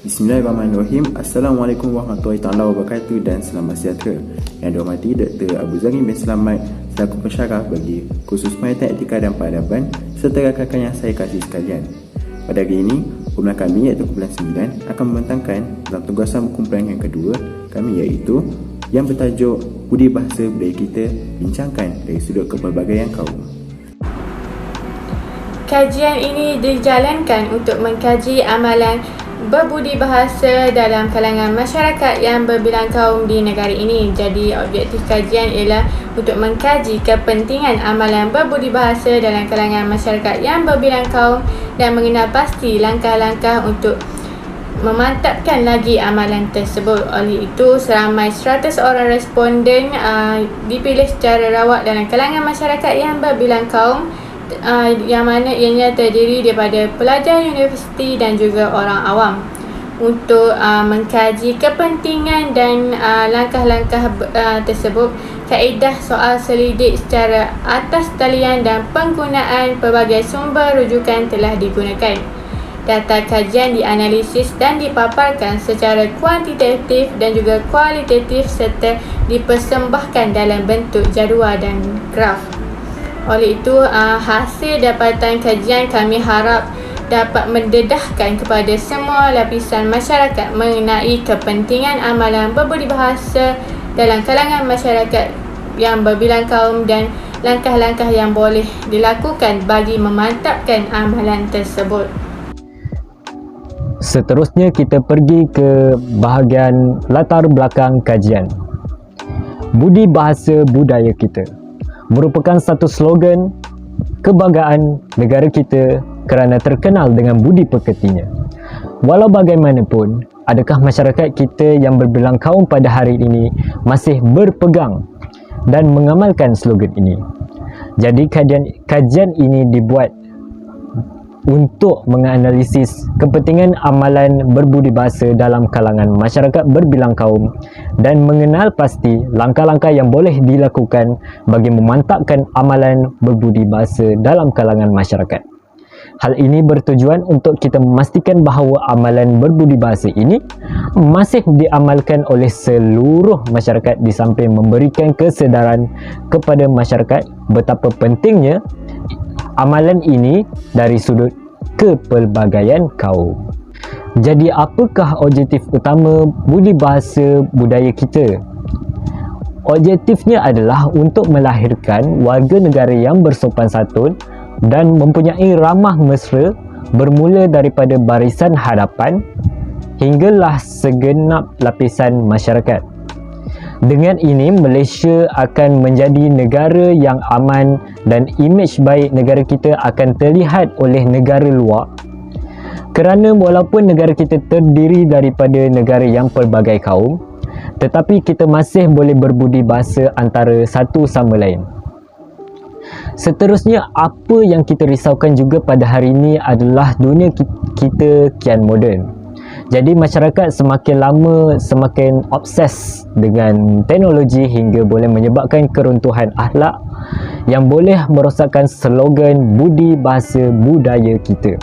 Bismillahirrahmanirrahim. Assalamualaikum warahmatullahi taala wabarakatuh dan selamat sejahtera. Yang dihormati Dr. Abu Zari bin Selamat selaku pensyarah bagi kursus Pendidikan Etika dan Peradaban serta rakan-rakan yang saya kasih sekalian. Pada hari ini, kumpulan kami iaitu kumpulan 9 akan membentangkan dalam tugasan kumpulan yang kedua kami iaitu yang bertajuk Budi Bahasa Budaya Kita bincangkan dari sudut kepelbagaian kaum. Kajian ini dijalankan untuk mengkaji amalan berbudi bahasa dalam kalangan masyarakat yang berbilang kaum di negara ini. Jadi objektif kajian ialah untuk mengkaji kepentingan amalan berbudi bahasa dalam kalangan masyarakat yang berbilang kaum dan mengenal pasti langkah-langkah untuk memantapkan lagi amalan tersebut. Oleh itu, seramai 100 orang responden dipilih secara rawat dalam kalangan masyarakat yang berbilang kaum, yang mana ianya terdiri daripada pelajar universiti dan juga orang awam untuk mengkaji kepentingan dan langkah-langkah tersebut. Kaedah soal selidik secara atas talian dan penggunaan pelbagai sumber rujukan telah digunakan. Data kajian dianalisis dan dipaparkan secara kuantitatif dan juga kualitatif serta dipersembahkan dalam bentuk jadual dan graf. Oleh itu, hasil dapatan kajian kami harap dapat mendedahkan kepada semua lapisan masyarakat mengenai kepentingan amalan berbudi bahasa dalam kalangan masyarakat yang berbilang kaum dan langkah-langkah yang boleh dilakukan bagi memantapkan amalan tersebut. Seterusnya kita pergi ke bahagian latar belakang kajian. Budi bahasa budaya kita merupakan satu slogan kebanggaan negara kita kerana terkenal dengan budi pekertinya. Walau bagaimanapun, adakah masyarakat kita yang berbilang kaum pada hari ini masih berpegang dan mengamalkan slogan ini? Jadi kajian ini dibuat untuk menganalisis kepentingan amalan berbudi bahasa dalam kalangan masyarakat berbilang kaum dan mengenal pasti langkah-langkah yang boleh dilakukan bagi memantapkan amalan berbudi bahasa dalam kalangan masyarakat. Hal ini bertujuan untuk kita memastikan bahawa amalan berbudi bahasa ini masih diamalkan oleh seluruh masyarakat di samping memberikan kesedaran kepada masyarakat betapa pentingnya amalan ini dari sudut kepelbagaian kaum. Jadi apakah objektif utama budi bahasa budaya kita? Objektifnya adalah untuk melahirkan warga negara yang bersopan santun dan mempunyai ramah mesra bermula daripada barisan hadapan hinggalah segenap lapisan masyarakat. Dengan ini, Malaysia akan menjadi negara yang aman dan imej baik negara kita akan terlihat oleh negara luar. Kerana walaupun negara kita terdiri daripada negara yang pelbagai kaum, tetapi kita masih boleh berbudi bahasa antara satu sama lain. Seterusnya, apa yang kita risaukan juga pada hari ini adalah dunia kita kian moden. Jadi masyarakat semakin lama semakin obses dengan teknologi hingga boleh menyebabkan keruntuhan akhlak yang boleh merosakkan slogan budi bahasa budaya kita.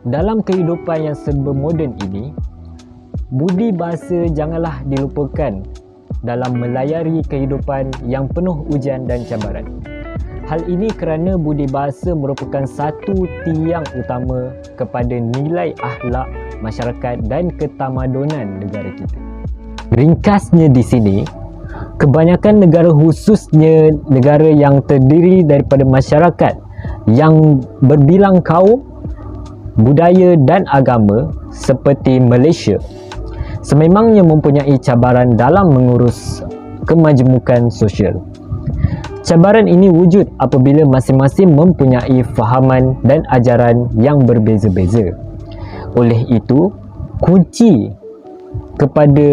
Dalam kehidupan yang serba moden ini, budi bahasa janganlah dilupakan dalam melayari kehidupan yang penuh ujian dan cabaran. Hal ini kerana budi bahasa merupakan satu tiang utama kepada nilai akhlak masyarakat dan ketamadunan negara kita. Ringkasnya di sini, kebanyakan negara khususnya negara yang terdiri daripada masyarakat yang berbilang kaum, budaya dan agama seperti Malaysia sememangnya mempunyai cabaran dalam mengurus kemajemukan sosial. Cabaran ini wujud apabila masing-masing mempunyai fahaman dan ajaran yang berbeza-beza. Oleh itu, kunci kepada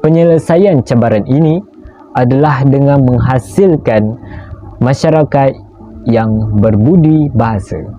penyelesaian cabaran ini adalah dengan menghasilkan masyarakat yang berbudi bahasa.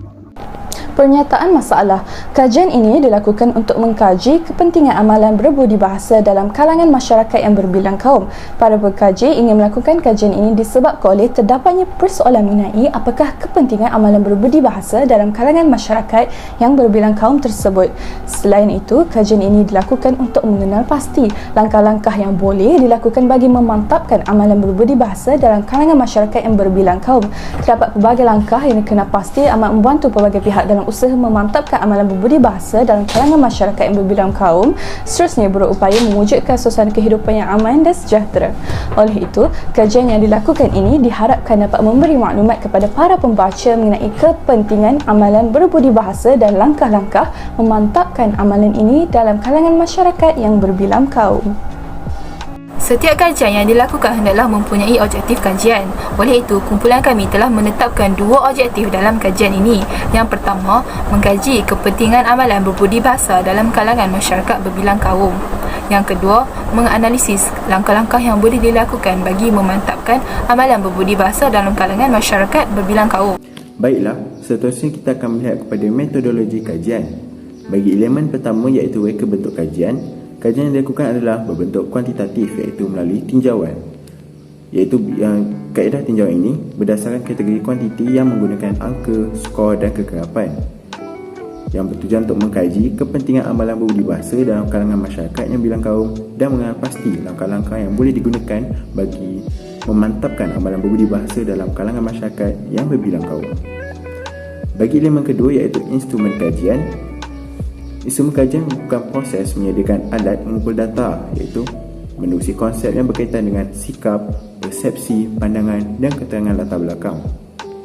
Pernyataan masalah. Kajian ini dilakukan untuk mengkaji kepentingan amalan berbudi bahasa dalam kalangan masyarakat yang berbilang kaum. Para pengkaji ingin melakukan kajian ini disebabkan oleh terdapatnya persoalan mengenai apakah kepentingan amalan berbudi bahasa dalam kalangan masyarakat yang berbilang kaum tersebut. Selain itu, kajian ini dilakukan untuk mengenal pasti langkah-langkah yang boleh dilakukan bagi memantapkan amalan berbudi bahasa dalam kalangan masyarakat yang berbilang kaum. Terdapat pelbagai langkah yang dikenal pasti amat membantu pelbagai pihak dalam usaha memantapkan amalan berbudi bahasa dalam kalangan masyarakat yang berbilang kaum, seterusnya berupaya mewujudkan suasana kehidupan yang aman dan sejahtera. Oleh itu, kajian yang dilakukan ini diharapkan dapat memberi maklumat kepada para pembaca mengenai kepentingan amalan berbudi bahasa dan langkah-langkah memantapkan amalan ini dalam kalangan masyarakat yang berbilang kaum. Setiap kajian yang dilakukan hendaklah mempunyai objektif kajian. Oleh itu, kumpulan kami telah menetapkan 2 objektif dalam kajian ini. Yang pertama, mengkaji kepentingan amalan berbudi bahasa dalam kalangan masyarakat berbilang kaum. Yang kedua, menganalisis langkah-langkah yang boleh dilakukan bagi memantapkan amalan berbudi bahasa dalam kalangan masyarakat berbilang kaum. Baiklah, seterusnya kita akan melihat kepada metodologi kajian. Bagi elemen pertama iaitu reka bentuk kajian, kajian yang dilakukan adalah berbentuk kuantitatif iaitu melalui tinjauan. Kaedah tinjauan ini berdasarkan kategori kuantiti yang menggunakan angka, skor dan kekerapan yang bertujuan untuk mengkaji kepentingan amalan berbudi bahasa dalam kalangan masyarakat yang bilang kaum dan mengenal pasti langkah-langkah yang boleh digunakan bagi memantapkan amalan berbudi bahasa dalam kalangan masyarakat yang berbilang kaum. Bagi elemen kedua iaitu instrumen kajian, instrumen kajian bukan proses menyediakan alat mengumpul data iaitu menerusi konsep yang berkaitan dengan sikap, persepsi, pandangan dan keterangan latar belakang.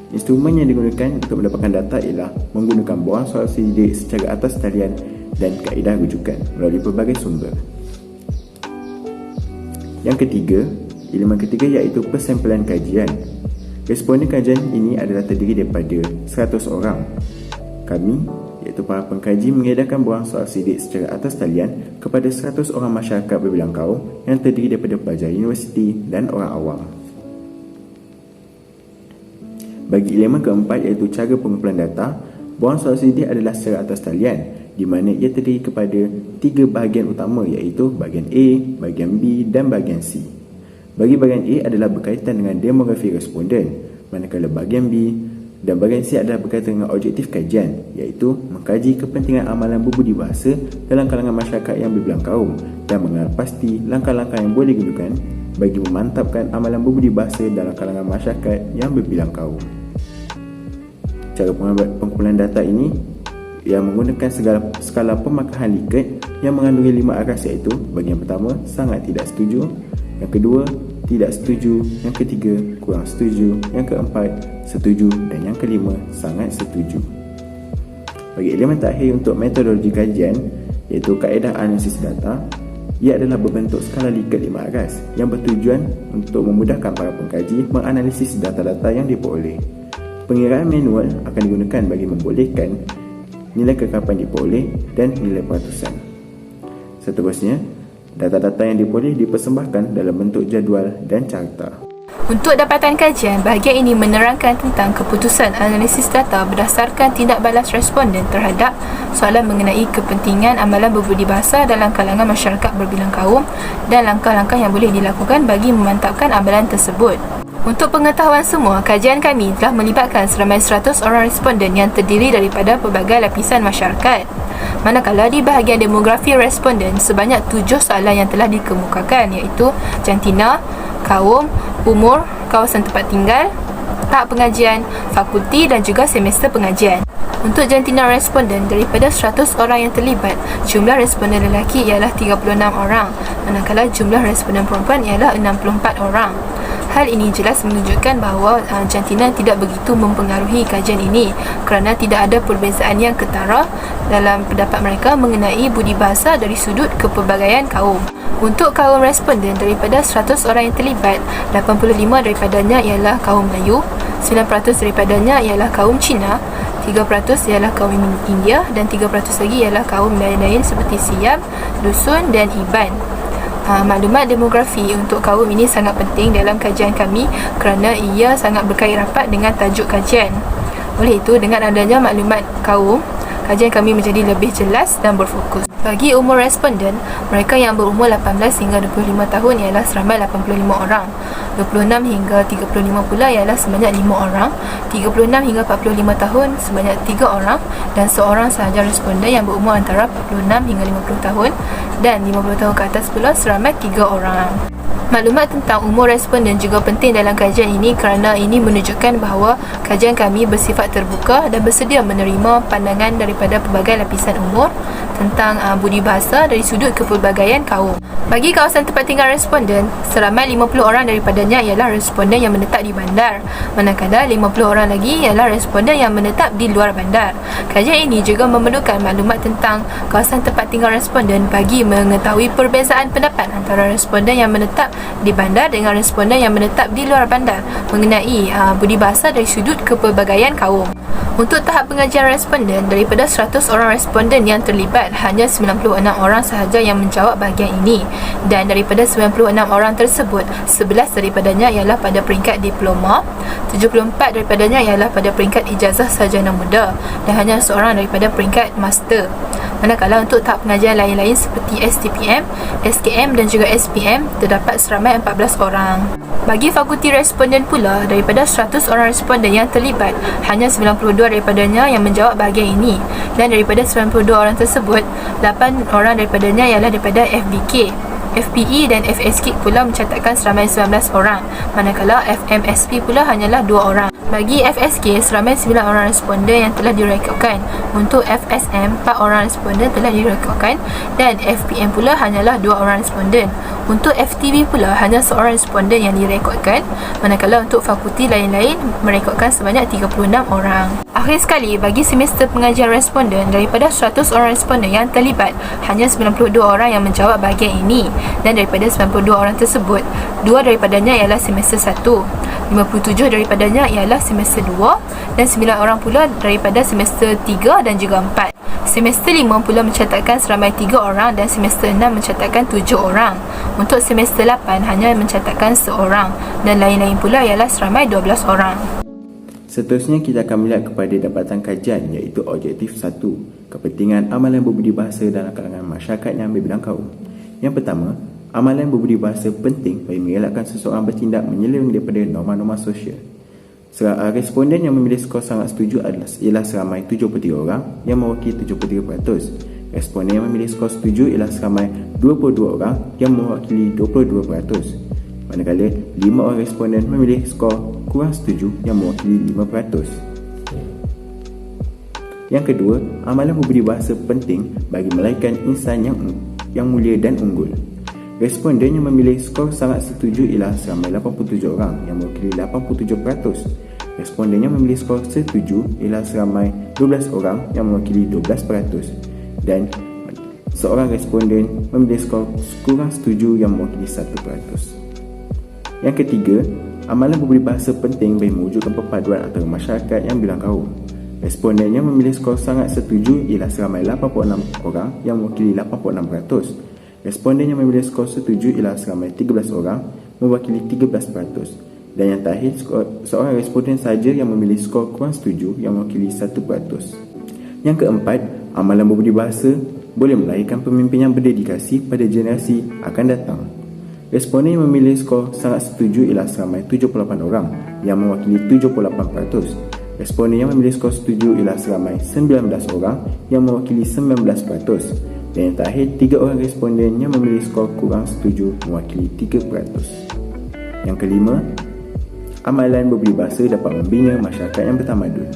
Instrumen yang digunakan untuk mendapatkan data ialah menggunakan borang soal sidik secara atas talian dan kaedah rujukan melalui pelbagai sumber. Yang ketiga, elemen ketiga iaitu persampaian kajian. Responden kajian ini adalah terdiri daripada 100 orang. Kami iaitu para pengkaji mengedarkan borang soal sidik secara atas talian kepada 100 orang masyarakat berbilang kaum yang terdiri daripada pelajar universiti dan orang awam. Bagi elemen keempat iaitu cara pengumpulan data, borang soal sidik adalah secara atas talian di mana ia terdiri kepada 3 bahagian utama iaitu bahagian A, bahagian B dan bahagian C. Bagi bahagian A adalah berkaitan dengan demografi responden, manakala bahagian B dan bahagian C adalah berkaitan dengan objektif kajian iaitu mengkaji kepentingan amalan berbudi bahasa dalam kalangan masyarakat yang berbilang kaum dan mengenal pasti langkah-langkah yang boleh digunakan bagi memantapkan amalan berbudi bahasa dalam kalangan masyarakat yang berbilang kaum. Cara pengumpulan data ini yang menggunakan skala pemakahan Likert yang mengandungi 5 aras iaitu bahagian pertama sangat tidak setuju, yang kedua tidak setuju, yang ketiga kurang setuju, yang keempat setuju dan yang kelima sangat setuju. Bagi elemen terakhir untuk metodologi kajian iaitu kaedah analisis data, ia adalah berbentuk skala Likert 5 aras yang bertujuan untuk memudahkan para pengkaji menganalisis data-data yang diperoleh. Pengiraan manual akan digunakan bagi membolehkan nilai kekerapan diperoleh dan nilai peratusan. Seterusnya, data-data yang diperoleh dipersembahkan dalam bentuk jadual dan carta. Untuk dapatan kajian, bahagian ini menerangkan tentang keputusan analisis data berdasarkan tindak balas responden terhadap soalan mengenai kepentingan amalan berbudi bahasa dalam kalangan masyarakat berbilang kaum dan langkah-langkah yang boleh dilakukan bagi memantapkan amalan tersebut. Untuk pengetahuan semua, kajian kami telah melibatkan seramai 100 orang responden yang terdiri daripada pelbagai lapisan masyarakat. Manakala di bahagian demografi responden, sebanyak 7 soalan yang telah dikemukakan iaitu jantina, kaum, umur, kawasan tempat tinggal, tahap pengajian, fakulti dan juga semester pengajian. Untuk jantina responden, daripada 100 orang yang terlibat, jumlah responden lelaki ialah 36 orang, manakala jumlah responden perempuan ialah 64 orang. Hal ini jelas menunjukkan bahawa jantina tidak begitu mempengaruhi kajian ini kerana tidak ada perbezaan yang ketara dalam pendapat mereka mengenai budi bahasa dari sudut kepelbagaian kaum. Untuk kaum responden, daripada 100 orang yang terlibat, 85 daripadanya ialah kaum Melayu, 9% daripadanya ialah kaum Cina, 3% ialah kaum India dan 3% lagi ialah kaum lain-lain seperti Siam, Dusun dan Iban. Maklumat demografi untuk kaum ini sangat penting dalam kajian kami kerana ia sangat berkait rapat dengan tajuk kajian. Oleh itu, dengan adanya maklumat kaum, kajian kami menjadi lebih jelas dan berfokus. Bagi umur responden, mereka yang berumur 18 hingga 25 tahun ialah seramai 85 orang. 26 hingga 35 pula ialah sebanyak 5 orang. 36 hingga 45 tahun sebanyak 3 orang dan seorang sahaja responden yang berumur antara 46 hingga 50 tahun dan 50 tahun ke atas pula seramai 3 orang. Maklumat tentang umur responden juga penting dalam kajian ini kerana ini menunjukkan bahawa kajian kami bersifat terbuka dan bersedia menerima pandangan daripada pelbagai lapisan umur tentang budi bahasa dari sudut kepelbagaian kaum. Bagi kawasan tempat tinggal responden, seramai 50 orang daripadanya ialah responden yang menetap di bandar, manakala 50 orang lagi ialah responden yang menetap di luar bandar. Kajian ini juga memerlukan maklumat tentang kawasan tempat tinggal responden bagi mengetahui perbezaan pendapat antara responden yang menetap di bandar dengan responden yang menetap di luar bandar mengenai budi bahasa dari sudut kepelbagaian kaum. Untuk tahap pengajian responden, daripada 100 orang responden yang terlibat, hanya 96 orang sahaja yang menjawab bahagian ini, dan daripada 96 orang tersebut, 11 daripadanya ialah pada peringkat diploma, 74 daripadanya ialah pada peringkat ijazah sarjana muda dan hanya seorang daripada peringkat master. Manakala untuk tahap pengajian lain-lain seperti STPM, SKM dan juga SPM terdapat seramai 14 orang. Bagi fakulti responden pula, daripada 100 orang responden yang terlibat, hanya 92 daripadanya yang menjawab bahagian ini, dan daripada 92 orang tersebut, 8 orang daripadanya ialah daripada FBK. FPE dan FSK pula mencatatkan seramai 19 orang, manakala FMSP pula hanyalah 2 orang. Bagi FSK, seramai 9 orang responden yang telah direkodkan. Untuk FSM, 4 orang responden telah direkodkan dan FPM pula hanyalah 2 orang responden. Untuk FTB pula hanya seorang responden yang direkodkan, manakala untuk fakulti lain-lain merekodkan sebanyak 36 orang. Akhir sekali, bagi semester pengajian responden, daripada 100 orang responden yang terlibat, hanya 92 orang yang menjawab bahagian ini, dan daripada 92 orang tersebut, 2 daripadanya ialah semester 1, 57 daripadanya ialah semester 2 dan 9 orang pula daripada semester 3 dan juga 4. Semester 5 pula mencatatkan seramai 3 orang dan semester 6 mencatatkan 7 orang. Untuk semester 8 hanya mencatatkan seorang dan lain-lain pula ialah seramai 12 orang. Seterusnya kita akan melihat kepada dapatan kajian iaitu objektif 1, kepentingan amalan berbudi bahasa dalam kalangan masyarakat yang berbidang kaum. Yang pertama, amalan berbudi bahasa penting bagi mengelakkan seseorang bertindak menyeleweng daripada norma-norma sosial. Responden yang memilih skor sangat setuju ialah seramai 73 orang yang mewakili 73%. Responden yang memilih skor setuju ialah seramai 22 orang yang mewakili 22%. Manakala 5 orang responden memilih skor kurang setuju yang mewakili 5%. Yang kedua, amalan berbudi bahasa penting bagi melahirkan insan yang mulia dan unggul. Responden yang memilih skor sangat setuju ialah seramai 87 orang yang mewakili 87%. Responden yang memilih skor setuju ialah seramai 12 orang yang mewakili 12%. Dan seorang responden memilih skor kurang setuju yang mewakili 1%. Yang ketiga, amalan berbudi bahasa penting bagi mewujudkan perpaduan antara masyarakat yang bilang kaum. Responden yang memilih skor sangat setuju ialah seramai 86 orang yang mewakili 86%. Responden yang memilih skor setuju ialah seramai 13 orang mewakili 13%. Dan yang terakhir, seorang responden sahaja yang memilih skor kurang setuju yang mewakili 1%. Yang keempat, amalan berbudi bahasa boleh melahirkan pemimpin yang berdedikasi pada generasi akan datang. Responden yang memilih skor sangat setuju ialah seramai 78 orang yang mewakili 78%. Responden yang memilih skor setuju ialah seramai 19 orang yang mewakili 19%. Dan yang terakhir, 3 orang responden yang memilih skor kurang setuju mewakili 3%. Yang kelima, amalan berbudi bahasa dapat membina masyarakat yang bertamadun.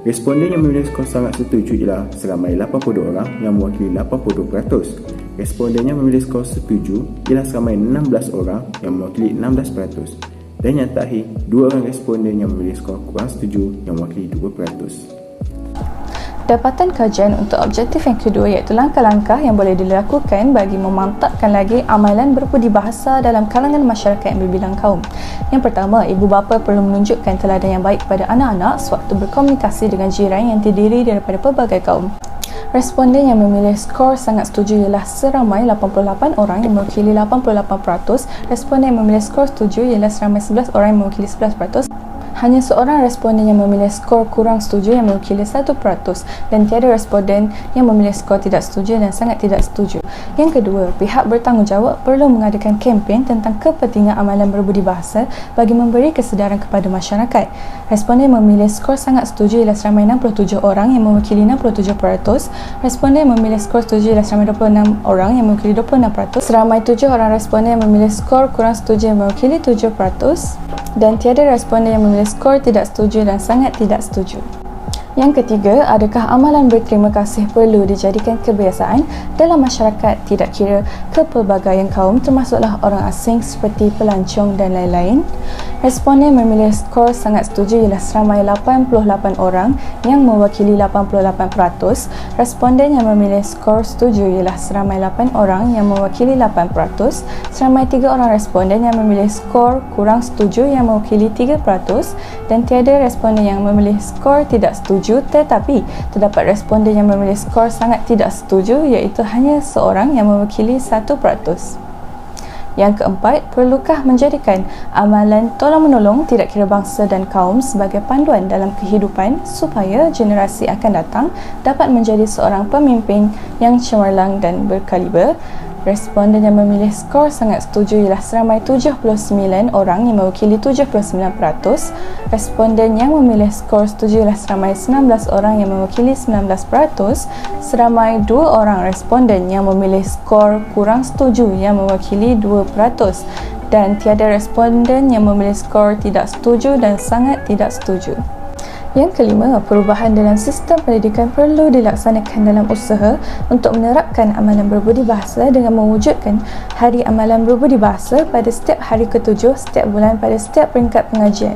Responden yang memilih skor sangat setuju ialah seramai 82 orang yang mewakili 82%. Responden yang memilih skor setuju ialah seramai 16 orang yang mewakili 16%. Dan yang terakhir, 2 orang responden yang memilih skor kurang setuju yang mewakili 2%. Dapatan kajian untuk objektif yang kedua iaitu langkah-langkah yang boleh dilakukan bagi memantapkan lagi amalan berbudi bahasa dalam kalangan masyarakat yang berbilang kaum. Yang pertama, ibu bapa perlu menunjukkan teladan yang baik kepada anak-anak sewaktu berkomunikasi dengan jiran yang terdiri daripada pelbagai kaum. Responden yang memilih skor sangat setuju ialah seramai 88 orang yang mewakili 88%. Responden yang memilih skor setuju ialah seramai 11 orang yang mewakili 11%. Hanya seorang responden yang memilih skor kurang setuju yang mewakili 1% dan tiada responden yang memilih skor tidak setuju dan sangat tidak setuju. Yang kedua, pihak bertanggungjawab perlu mengadakan kempen tentang kepentingan amalan berbudi bahasa bagi memberi kesedaran kepada masyarakat. Responden yang memilih skor sangat setuju ialah seramai 67 orang yang mewakili 67%. Responden yang memilih skor setuju ialah seramai 26 orang yang mewakili 26%. Seramai 7 orang responden yang memilih skor kurang setuju yang mewakili 7%. Dan tiada responden yang memilih skor tidak setuju dan sangat tidak setuju. Yang ketiga, adakah amalan berterima kasih perlu dijadikan kebiasaan dalam masyarakat tidak kira kepelbagaian kaum termasuklah orang asing seperti pelancong dan lain-lain? Responden memilih skor sangat setuju ialah seramai 88 orang yang mewakili 88%. Responden yang memilih skor setuju ialah seramai 8 orang yang mewakili 8%. Seramai 3 orang responden yang memilih skor kurang setuju yang mewakili 3% dan tiada responden yang memilih skor tidak setuju, tetapi terdapat responden yang memilih skor sangat tidak setuju iaitu hanya seorang yang mewakili 1%. Yang keempat, perlukah menjadikan amalan tolong-menolong tidak kira bangsa dan kaum sebagai panduan dalam kehidupan supaya generasi akan datang dapat menjadi seorang pemimpin yang cemerlang dan berkaliber? Responden yang memilih skor sangat setuju ialah seramai 79 orang yang mewakili 79%. Responden yang memilih skor setuju ialah seramai 19 orang yang mewakili 19%. Seramai 2 orang responden yang memilih skor kurang setuju yang mewakili 2%. Dan tiada responden yang memilih skor tidak setuju dan sangat tidak setuju. Yang kelima, perubahan dalam sistem pendidikan perlu dilaksanakan dalam usaha untuk menerapkan amalan berbudi bahasa dengan mewujudkan Hari Amalan Berbudi Bahasa pada setiap hari ke-7 setiap bulan pada setiap peringkat pengajian.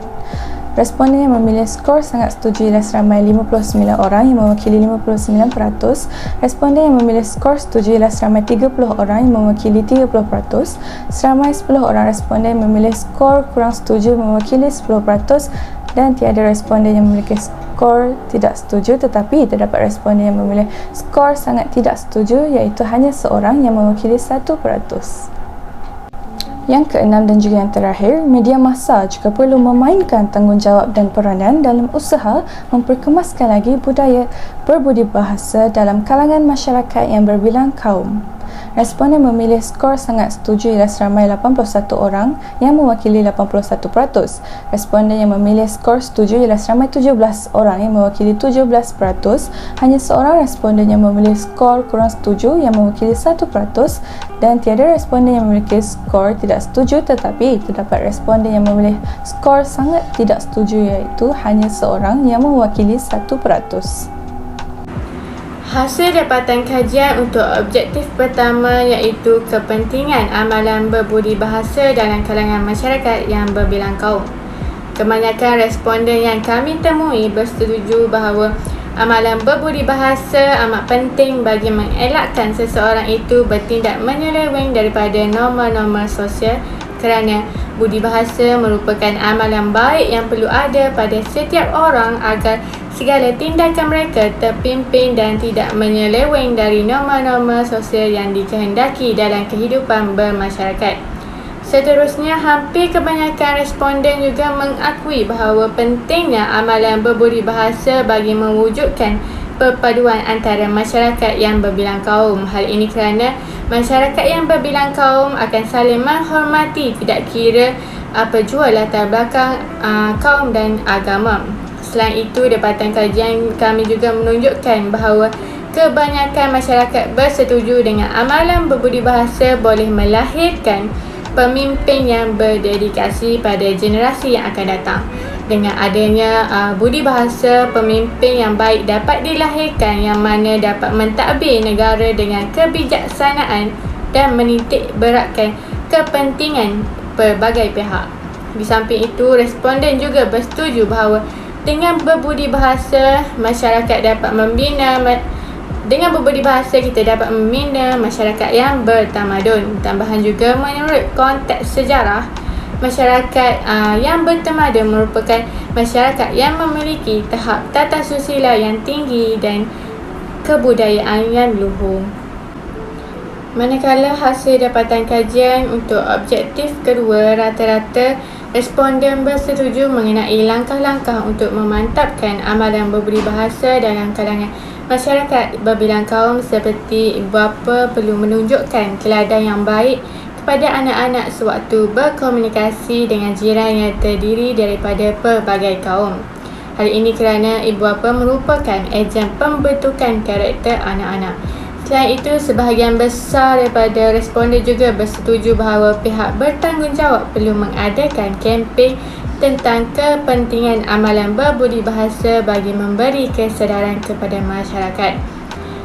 Responden yang memilih skor sangat setuju ialah seramai 59 orang yang mewakili 59%. Responden yang memilih skor setuju ialah seramai 30 orang yang mewakili 30%. Seramai 10 orang responden yang memilih skor kurang setuju mewakili 10%. Dan tiada responden yang memiliki skor tidak setuju, tetapi terdapat responden yang memilih skor sangat tidak setuju iaitu hanya seorang yang mewakili 1%. Yang keenam dan juga yang terakhir, media massa juga perlu memainkan tanggungjawab dan peranan dalam usaha memperkemaskan lagi budaya berbudi bahasa dalam kalangan masyarakat yang berbilang kaum. Responden memilih skor sangat setuju ialah seramai 81 orang yang mewakili 81%. Responden yang memilih skor setuju ialah seramai 17 orang yang mewakili 17%. Hanya seorang responden yang memilih skor kurang setuju yang mewakili 1%. Dan tiada responden yang memiliki skor tidak setuju, tetapi terdapat responden yang memilih skor sangat tidak setuju iaitu hanya seorang yang mewakili 1%. Hasil dapatan kajian untuk objektif pertama iaitu kepentingan amalan berbudi bahasa dalam kalangan masyarakat yang berbilang kaum. Kebanyakan responden yang kami temui bersetuju bahawa amalan berbudi bahasa amat penting bagi mengelakkan seseorang itu bertindak menyeleweng daripada norma-norma sosial kerana budi bahasa merupakan amalan baik yang perlu ada pada setiap orang agar segala tindakan mereka terpimpin dan tidak menyeleweng dari norma-norma sosial yang dikehendaki dalam kehidupan bermasyarakat. Seterusnya, hampir kebanyakan responden juga mengakui bahawa pentingnya amalan berbudi bahasa bagi mewujudkan perpaduan antara masyarakat yang berbilang kaum. Hal ini kerana masyarakat yang berbilang kaum akan saling menghormati tidak kira apa jua latar belakang kaum dan agama. Selain itu, dapatan kajian kami juga menunjukkan bahawa kebanyakan masyarakat bersetuju dengan amalan berbudi bahasa boleh melahirkan pemimpin yang berdedikasi pada generasi yang akan datang. Dengan adanya budi bahasa, pemimpin yang baik dapat dilahirkan yang mana dapat mentadbir negara dengan kebijaksanaan dan menitik beratkan kepentingan pelbagai pihak. Di samping itu, responden juga bersetuju bahawa dengan berbudi bahasa, masyarakat dapat membina dengan berbudi bahasa kita dapat membina masyarakat yang bertamadun. Tambahan juga, menurut konteks sejarah, masyarakat yang bertamadun merupakan masyarakat yang memiliki tahap tata susila yang tinggi dan kebudayaan yang luhur. Manakala hasil dapatan kajian untuk objektif kedua rata-rata Responden bersetuju mengenai langkah-langkah untuk memantapkan amalan berbudi bahasa dalam kalangan masyarakat berbilang kaum, seperti ibu bapa perlu menunjukkan teladan yang baik kepada anak-anak sewaktu berkomunikasi dengan jiran yang terdiri daripada pelbagai kaum. Hal ini kerana ibu bapa merupakan ejen pembentukan karakter anak-anak. Selain itu, sebahagian besar daripada responden juga bersetuju bahawa pihak bertanggungjawab perlu mengadakan kempen tentang kepentingan amalan berbudi bahasa bagi memberi kesedaran kepada masyarakat.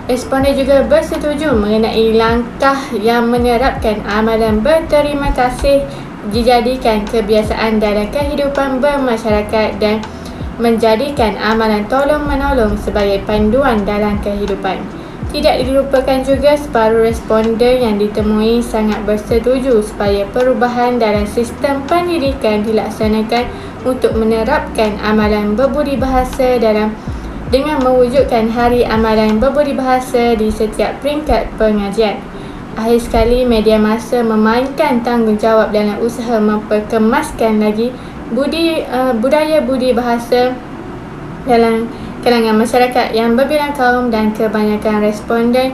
Responden juga bersetuju mengenai langkah yang menerapkan amalan berterima kasih dijadikan kebiasaan dalam kehidupan bermasyarakat dan menjadikan amalan tolong-menolong sebagai panduan dalam kehidupan. Tidak dilupakan juga separuh responden yang ditemui sangat bersetuju supaya perubahan dalam sistem pendidikan dilaksanakan untuk menerapkan amalan berbudi bahasa dengan mewujudkan Hari Amalan Berbudi Bahasa di setiap peringkat pengajian. Akhir sekali, media massa memainkan tanggungjawab dalam usaha memperkemaskan lagi budaya budi bahasa dalam kalangan masyarakat yang berbilang kaum, dan kebanyakan responden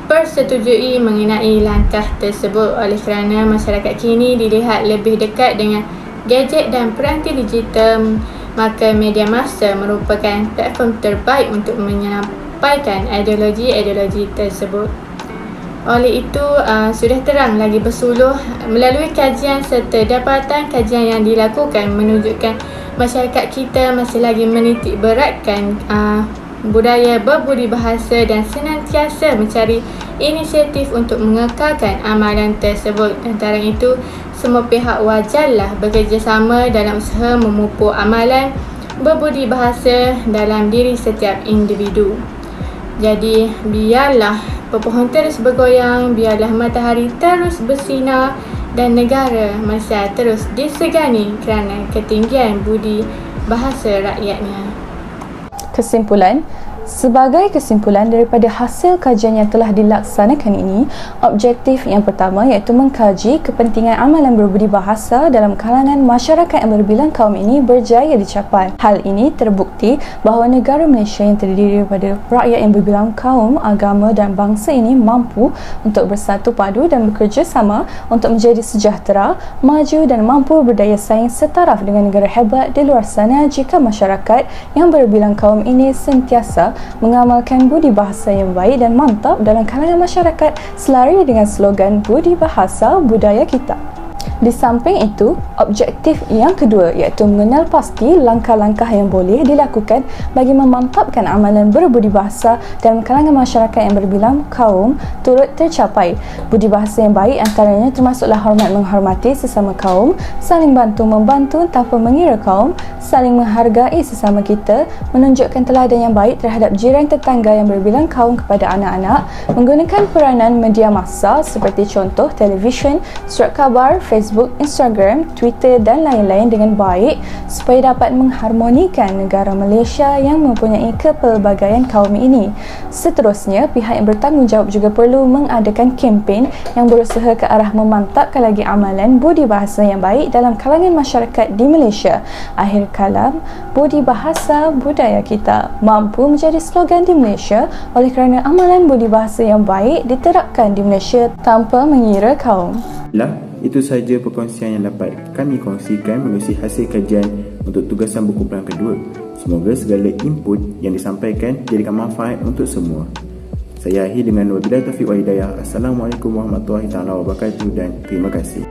bersetujui mengenai langkah tersebut oleh kerana masyarakat kini dilihat lebih dekat dengan gadget dan peranti digital, maka media massa merupakan platform terbaik untuk menyampaikan ideologi-ideologi tersebut. Oleh itu, sudah terang lagi bersuluh melalui kajian serta dapatan kajian yang dilakukan menunjukkan masyarakat kita masih lagi menitik beratkan budaya berbudi bahasa dan senantiasa mencari inisiatif untuk mengekalkan amalan tersebut. Antara itu, semua pihak wajarlah bekerjasama dalam usaha memupuk amalan berbudi bahasa dalam diri setiap individu. Jadi, biarlah pepohon terus bergoyang, biarlah matahari terus bersinar dan negara Malaysia terus disegani kerana ketinggian budi bahasa rakyatnya. Kesimpulan, sebagai kesimpulan daripada hasil kajian yang telah dilaksanakan ini, objektif yang pertama iaitu mengkaji kepentingan amalan berbudi bahasa dalam kalangan masyarakat yang berbilang kaum ini berjaya dicapai. Hal ini terbukti bahawa negara Malaysia yang terdiri daripada rakyat yang berbilang kaum, agama dan bangsa ini mampu untuk bersatu padu dan bekerjasama untuk menjadi sejahtera, maju dan mampu berdaya saing setaraf dengan negara hebat di luar sana jika masyarakat yang berbilang kaum ini sentiasa mengamalkan budi bahasa yang baik dan mantap dalam kalangan masyarakat selari dengan slogan Budi Bahasa Budaya Kita. Di samping itu, objektif yang kedua iaitu mengenal pasti langkah-langkah yang boleh dilakukan bagi memantapkan amalan berbudi bahasa dalam kalangan masyarakat yang berbilang kaum turut tercapai. Budi bahasa yang baik antaranya termasuklah hormat menghormati sesama kaum, saling bantu-membantu tanpa mengira kaum, saling menghargai sesama kita, menunjukkan teladan yang baik terhadap jiran tetangga yang berbilang kaum kepada anak-anak, menggunakan peranan media massa seperti contoh televisyen, surat khabar, Facebook, Instagram, Twitter dan lain-lain dengan baik supaya dapat mengharmonikan negara Malaysia yang mempunyai kepelbagaian kaum ini. Seterusnya, pihak yang bertanggungjawab juga perlu mengadakan kempen yang berusaha ke arah memantapkan lagi amalan budi bahasa yang baik dalam kalangan masyarakat di Malaysia. Akhir kalam, Budi Bahasa Budaya Kita mampu menjadi slogan di Malaysia oleh kerana amalan budi bahasa yang baik diterapkan di Malaysia tanpa mengira kaum. Itu sahaja perkongsian yang dapat kami kongsikan menerusi hasil kajian untuk tugasan buku pelan kedua. Semoga segala input yang disampaikan jadikan manfaat untuk semua. Saya akhir dengan wabillahi taufiq wal hidayah. Assalamualaikum warahmatullahi wabarakatuh dan terima kasih.